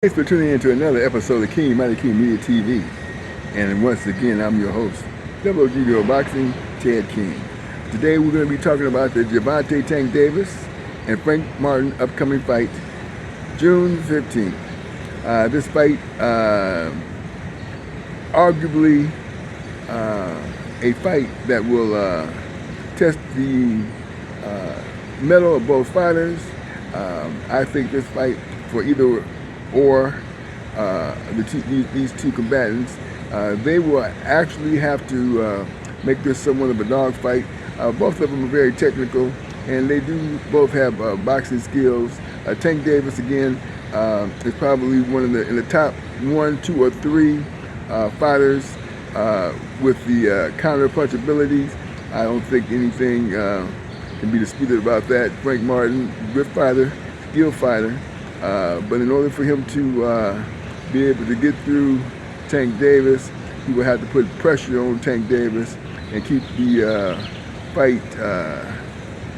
Thanks for tuning in to another episode of King Mighty King Media TV. And once again, I'm your host, WGBO Boxing, Ted King. Today we're going to be talking about the Gervonta Tank Davis and Frank Martin upcoming fight, June 15th. This fight, arguably a fight that will test the mettle of both fighters. I think this fight for either or these two combatants, they will actually have to make this somewhat of a dogfight. Both of them are very technical, and they do both have boxing skills. Tank Davis, again, is probably one of in the top 1, 2, or 3 fighters with the counter punch abilities. I don't think anything can be disputed about that. Frank Martin, good fighter, skilled fighter. But in order for him to be able to get through Tank Davis, he will have to put pressure on Tank Davis and keep the fight,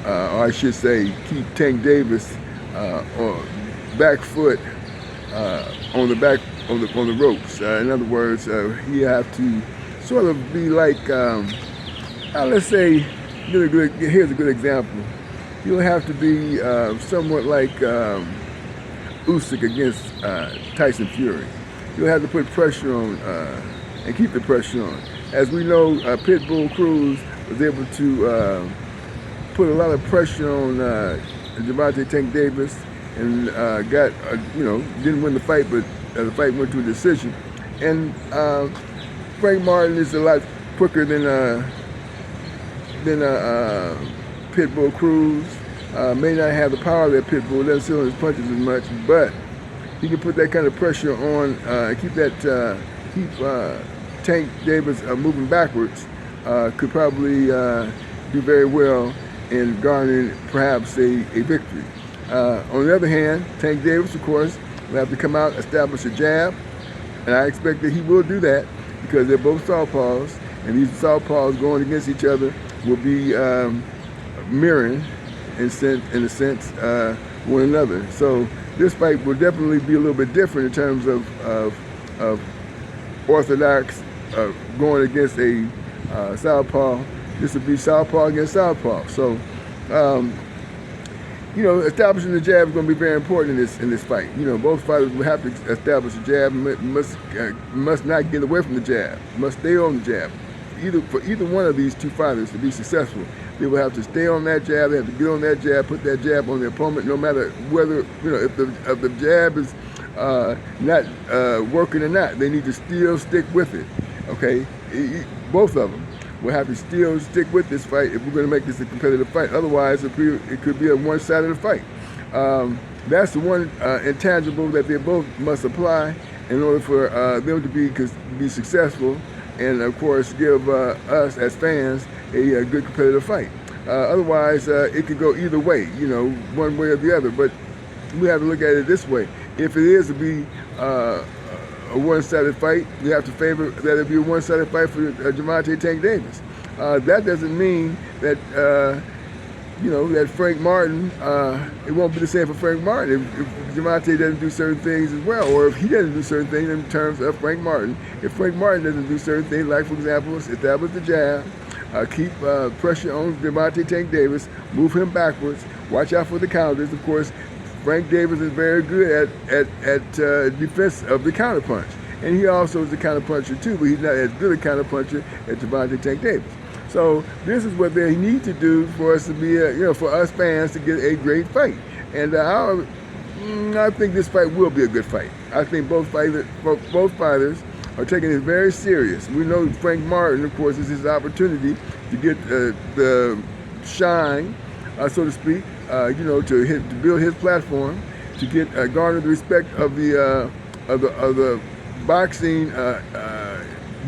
or I should say, keep Tank Davis on back foot on the ropes. In other words, he have to sort of be like, let's say, here's a good example. He'll have to be somewhat like Usyk against Tyson Fury. You'll have to put pressure on and keep the pressure on. As we know, Pitbull Cruz was able to put a lot of pressure on Gervonta Tank Davis and got, didn't win the fight, but the fight went to a decision. And Frank Martin is a lot quicker than Pitbull Cruz. May not have the power that Pitbull doesn't sit on his punches as much, but he can put that kind of pressure on, keep Tank Davis moving backwards. Could probably do very well in garnering perhaps a victory. On the other hand, Tank Davis, of course, will have to come out, establish a jab, and I expect that he will do that because they're both Southpaws, and these Southpaws going against each other will be mirroring in a sense, one another. So this fight will definitely be a little bit different in terms of orthodox going against a Southpaw. This would be Southpaw against Southpaw. So, establishing the jab is going to be very important in this fight. Both fighters will have to establish a jab, must not get away from the jab, must stay on the jab. For either one of these two fighters to be successful, they will have to stay on that jab. They have to get on that jab, put that jab on the opponent, no matter whether if the jab is not working or not. They need to still stick with it. Okay, both of them will have to still stick with this fight if we're going to make this a competitive fight. Otherwise, it could be a one-sided fight. That's the one intangible that they both must apply in order for them to be successful, and of course give us as fans a good competitive fight. Otherwise, it could go either way, one way or the other. But we have to look at it this way: if it is to be a one-sided fight, we have to favor that it be a one-sided fight for Gervonta Tank Davis. That doesn't mean that that Frank Martin, it won't be the same for Frank Martin if Gervonta doesn't do certain things as well, or if he doesn't do certain things in terms of Frank Martin. If Frank Martin doesn't do certain things, like for example, establish the jab, keep pressure on Gervonta Tank Davis, move him backwards, watch out for the counters. Of course, Frank Davis is very good at defense of the counterpunch, and he also is a counterpuncher too, but he's not as good a counterpuncher as Gervonta Tank Davis. So this is what they need to do for us to be, for us fans to get a great fight. And I think this fight will be a good fight. I think both fighters are taking it very serious. We know Frank Martin, of course, is his opportunity to get the shine, so to speak, to build his platform, to get garner the respect of the boxing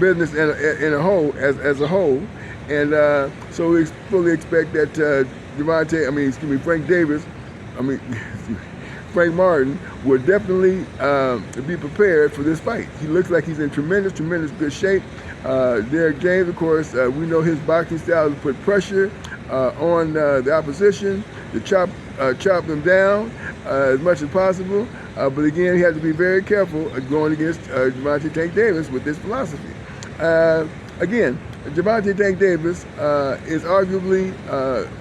business in a whole, as a whole. And so we fully expect that Frank Martin will definitely be prepared for this fight. He looks like he's in tremendous good shape. Derek James, of course, we know his boxing style is to put pressure on the opposition, to chop them down as much as possible. But again, he has to be very careful going against Gervonta Tank Davis with this philosophy. Again, Gervonta Tank Davis is arguably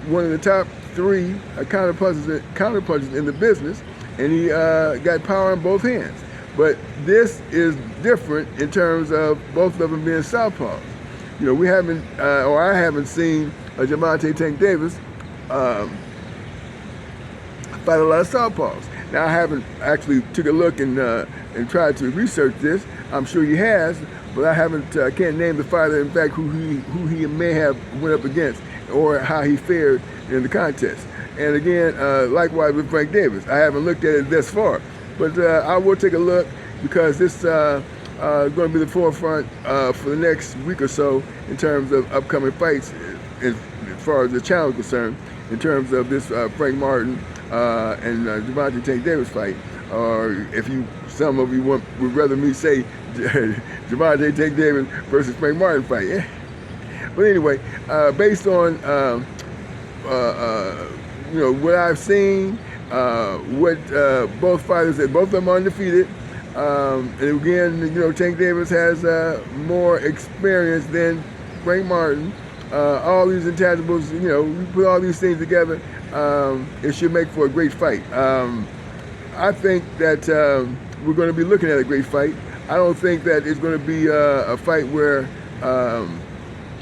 one of the top 3 counterpunchers in the business, and he got power in both hands. But this is different in terms of both of them being southpaws. You know, we haven't, or I haven't seen Gervonta Tank Davis fight a lot of southpaws. Now, I haven't actually took a look and tried to research this. I'm sure he has, but I haven't. I can't name the fighter, in fact, who he may have went up against or how he fared in the contest. And again, likewise with Frank Davis, I haven't looked at it this far. But I will take a look, because this is going to be the forefront for the next week or so in terms of upcoming fights, as far as the channel is concerned, in terms of this Frank Martin and Gervonta Tank Davis fight. Or if some of you would rather me say Gervonta Tank Davis versus Frank Martin fight. Yeah. But anyway, based on you know, what I've seen, what both fighters said, both of them are undefeated. And again, you know, Tank Davis has more experience than Frank Martin. All these intangibles, you know, we put all these things together, it should make for a great fight. I think that we're going to be looking at a great fight. I don't think that it's going to be a fight where,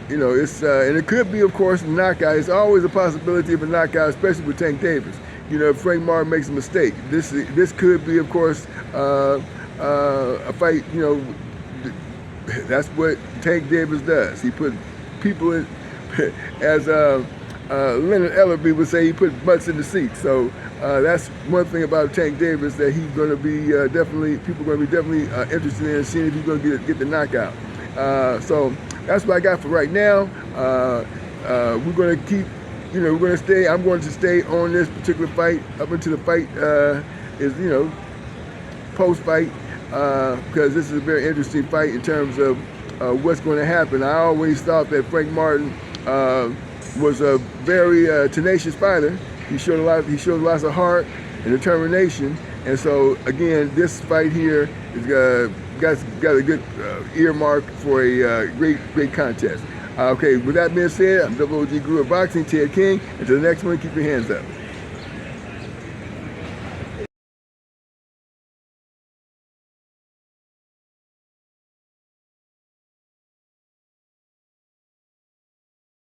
you know, it's and it could be, of course, a knockout. It's always a possibility of a knockout, especially with Tank Davis. You know, if Frank Martin makes a mistake, this could be, of course, a fight. You know, that's what Tank Davis does. He put people in, as Leonard Ellerby would say, he put butts in the seat. So that's one thing about Tank Davis, that he's going to be definitely, people are going to be definitely interested in seeing if he's going to get the knockout. So that's what I got for right now. We're going to keep, you know, I'm going to stay on this particular fight up until the fight is, you know, post-fight, because this is a very interesting fight in terms of what's going to happen. I always thought that Frank Martin was a very tenacious fighter. He showed lots of heart and determination. And so again, this fight here is got a good earmark for a great contest. Okay, with that being said, I'm Double OG Guru of Boxing, Ted King. Until the next one, keep your hands up.